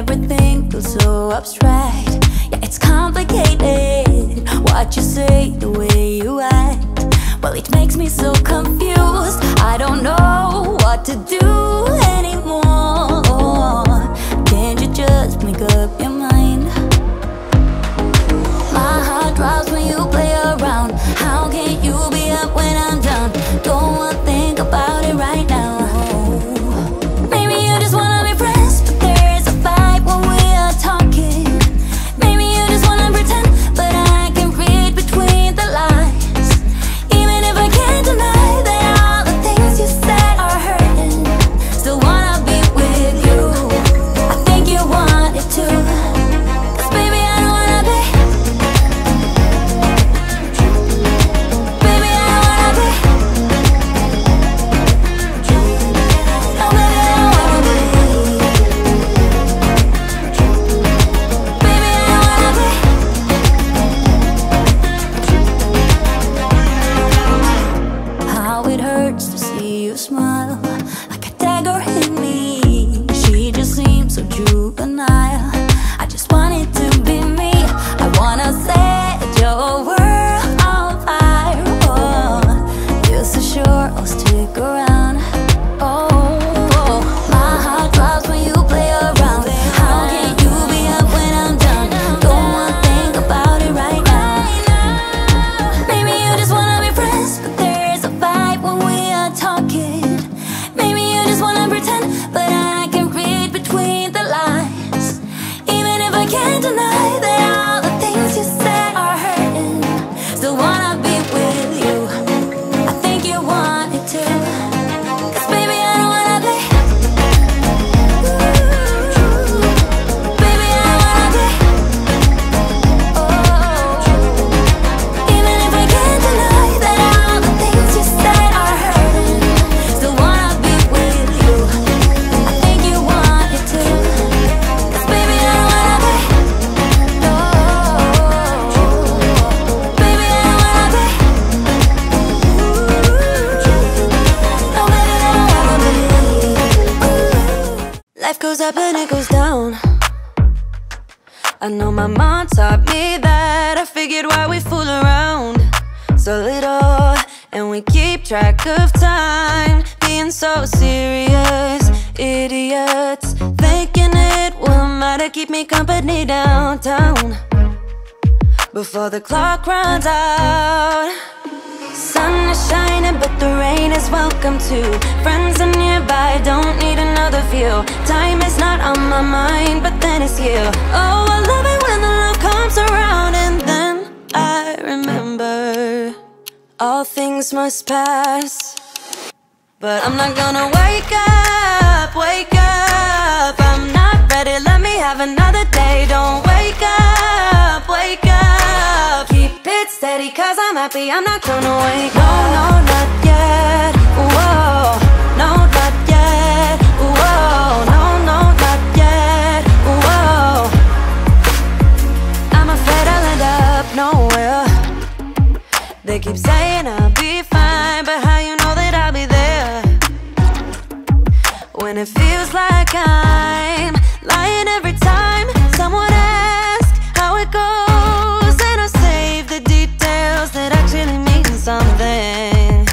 everything feels so abstract. Yeah, it's complicated. What you say, the way you act, well, it makes me so confused. I don't know what to do anymore. Can't you just make up your mind? My heart drops when you play around. How can you be up when I'm down? Don't wanna think about it right now. Maybe you just wanna be friends, but there's a vibe when we are talking. Maybe you just wanna pretend, but I can read between the lines. Even if I can't deny that all the things you said are hurting, still wanna be with you. I think you want it too. Smile like a dagger in me. She just seems so juvenile. I just want it to be me. I wanna set your world on fire. Oh, you're so sure I'll stick around. Oh, my heart drops when you play around. How can you be up when I'm down? Don't wanna think about it right now. Maybe you just wanna be friends, but there's a vibe when we are talking. But I can read between the lines. Even if I can't deny that all the things you said are hurting, still wanna be with you. I think you want it too. Cause baby, I don't wanna be. Baby, I don't wanna be. Oh, even if I can't deny that all the things you said are hurting, still wanna be with you. Life goes up and it goes down. I know my mom taught me that. I figured why we fool around so little, and we keep track of time, being so serious. Idiots thinking it will matter, keep me company downtown before the clock runs out. Sun is shining, but the rain is welcome too. Friends are nearby, don't need another view. Time is not on my mind, but then it's you. Oh, I love it when the love comes around, and then I remember all things must pass. But I'm not gonna wake up, wake up. I'm not ready, let me have another day. Don't wake up, wake up. Keep it steady, cause I'm happy, I'm not gonna wake up. No, no, not yet, whoa. No, not yet, whoa. No, no, not yet, whoa. I'm afraid I'll end up nowhere. They keep saying I'll be fine, but how you know that I'll be there when it feels like I'm lying every time someone asks how it goes, and I save the details that actually mean something.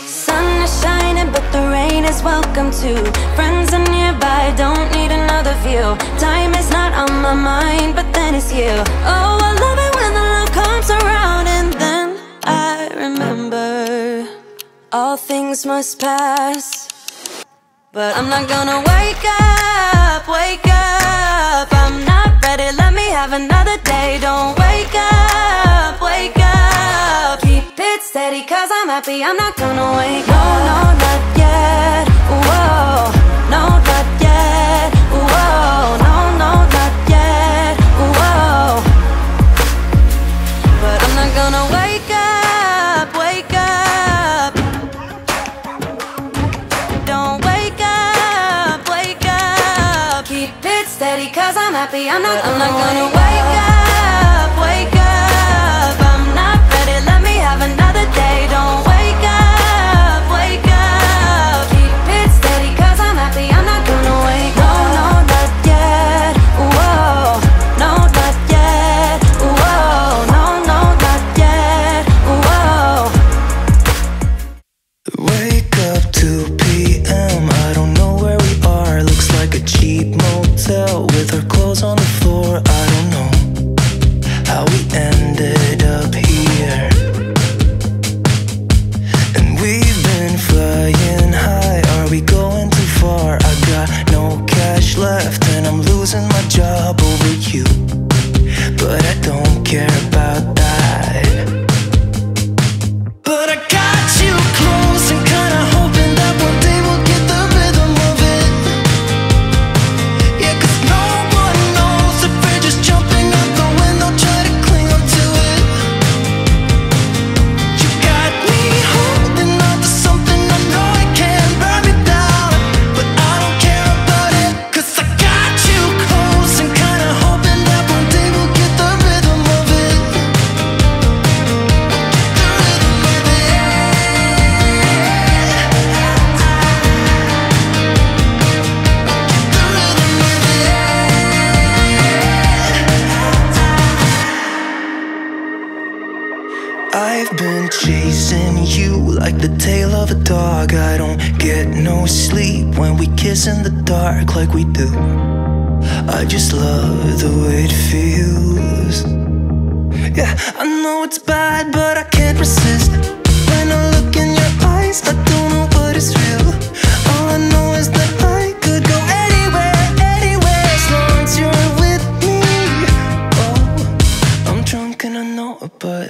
Sun is shining, but the rain is welcome too. Friends are nearby, don't need another view. Time is not on my mind, but then it's you. Oh, I love it when the love comes around, and then I remember all things must pass. But I'm not gonna wake up, wake up. I'm not ready, let me have another day. Don't wake up, wake up. Keep it steady, cause I'm happy, I'm not gonna wake up. No, no, not yet, whoa. No, not yet, whoa. No, no, not yet, whoa. But I'm not gonna wake up, wake up. Don't wake up, wake up. Keep it steady, cause I'm happy, I'm not gonna wake up, wake up. I'm not ready, let me have another day. Don't wake up, wake up. Keep it steady, cause I'm happy, I'm not missing you like the tail of a dog. I don't get no sleep when we kiss in the dark like we do. I just love the way it feels. Yeah, I know it's bad, but I can't resist. When I look in your eyes, I don't know what is real. All I know is that I could go anywhere, anywhere, as long as you're with me. Oh, I'm drunk and I know it, but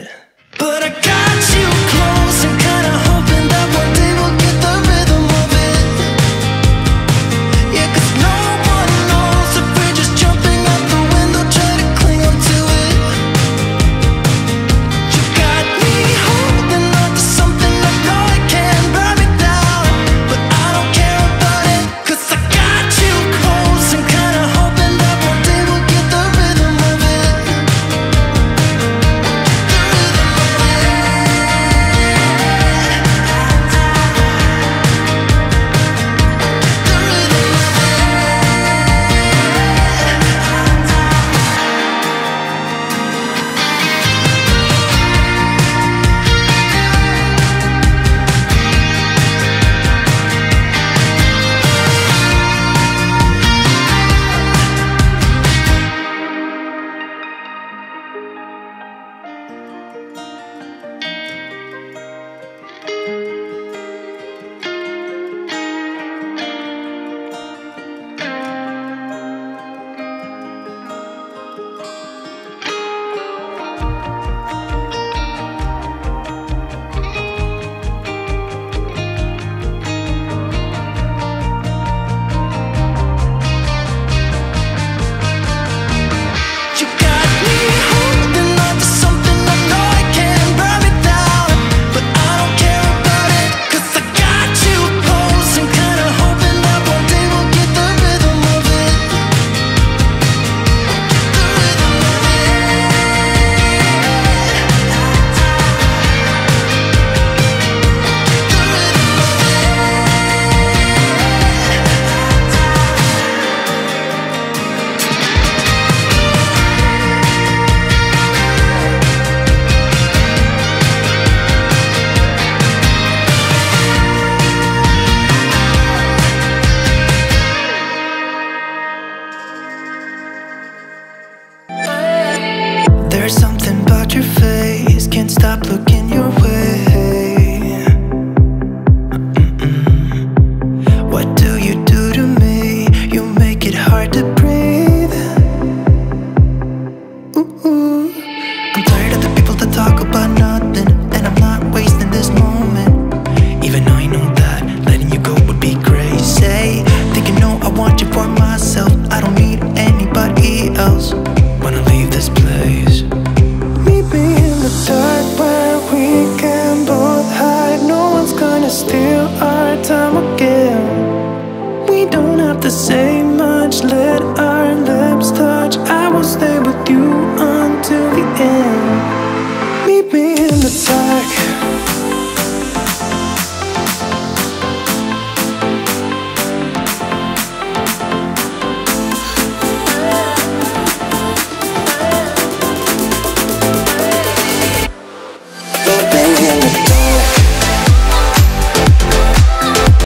I got you close and kinda hoping that one day we'll get the rhythm of it. Yeah, 'cause no one knows if we're just jumping out the window, try to cling on to it. You got me holding on to something I know I can burn me down, but I don't care about it, 'cause I got you close and kinda hoping that one day we'll get the rhythm of it. You got me holding on to something I know I can burn me down, but I don't care about it, 'cause I got you close and kinda hoping that one day we'll get the rhythm of it. There's something about your face, can't stop looking your way. What do you do to me? You make it hard to breathe. Ooh. I'm tired of the people that talk about nothing, and I'm not wasting this moment. Even though I know that letting you go would be crazy. Think you know I want you for myself, I don't need anybody else. Wanna leave this place. Meet me in the dark where we can both hide. No one's gonna steal our time again. We don't have to say much, let